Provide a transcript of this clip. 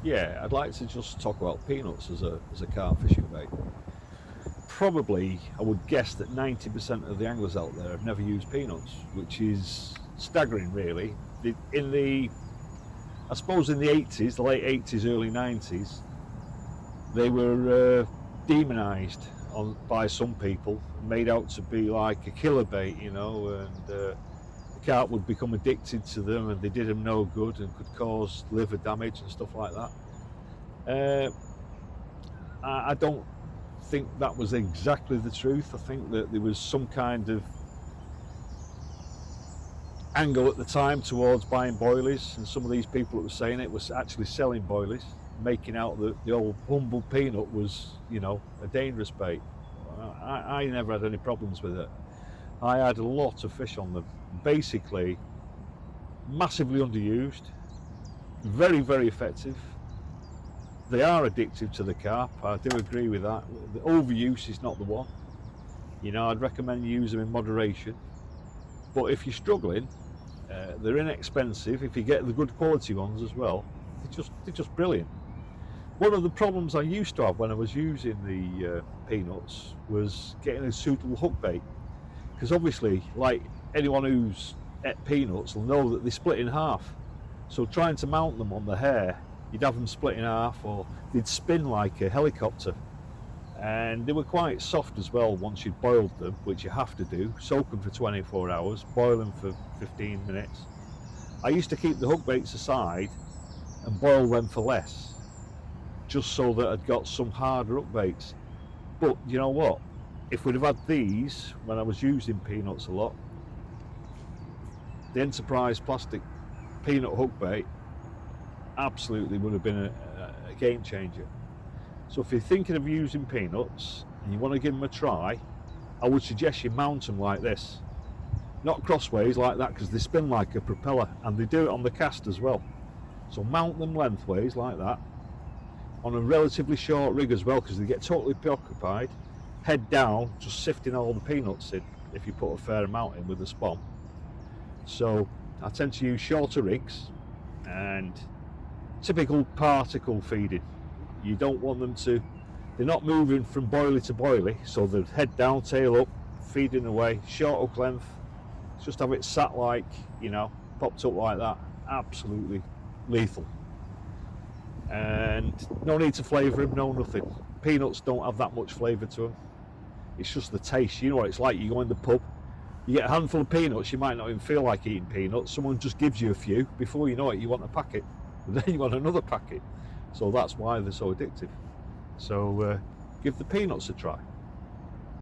Yeah, I'd like to just talk about peanuts as a carp fishing bait. Probably, I would guess that 90% of the anglers out there have never used peanuts, which is staggering, really. I suppose in the 80s, the late 80s, early 90s, they were demonised by some people, made out to be like a killer bait, and the carp would become addicted to them, and they did them no good and could cause liver damage and stuff like that. I don't think that was exactly the truth. I think that there was some kind of angle at the time towards buying boilies, and some of these people that were saying it was actually selling boilies, making out that the old humble peanut was, a dangerous bait. I never had any problems with it. I had a lot of fish on them. Basically, massively underused, very, very effective. They are addictive to the carp, I do agree with that. The overuse is not the one. I'd recommend you use them in moderation. But if you're struggling, they're inexpensive. If you get the good quality ones as well, they're just brilliant. One of the problems I used to have when I was using the peanuts was getting a suitable hook bait, because obviously, like anyone who's ate peanuts will know that they split in half. So trying to mount them on the hair, you'd have them split in half, or they'd spin like a helicopter. And they were quite soft as well once you'd boiled them, which you have to do. Soak them for 24 hours, boil them for 15 minutes. I used to keep the hook baits aside and boil them for less, just so that I'd got some harder hook baits. But you know what? If we'd have had these when I was using peanuts a lot, the Enterprise plastic peanut hook bait absolutely would have been a game changer. So if you're thinking of using peanuts and you want to give them a try, I would suggest you mount them like this. Not crossways like that, because they spin like a propeller, and they do it on the cast as well. So mount them lengthways like that, on a relatively short rig as well, because they get totally preoccupied, head down, just sifting all the peanuts in if you put a fair amount in with the spawn. So I tend to use shorter rigs and typical particle feeding. You don't want them they're not moving from boilie to boilie, so they're head down, tail up, feeding away, short hook length. Just have it sat like, popped up like that. Absolutely lethal. And no need to flavour them, no nothing. Peanuts don't have that much flavour to them. It's just the taste. You know what it's like, you go in the pub, you get a handful of peanuts, you might not even feel like eating peanuts, someone just gives you a few, before you know it you want a packet, and then you want another packet. So that's why they're so addictive. So give the peanuts a try.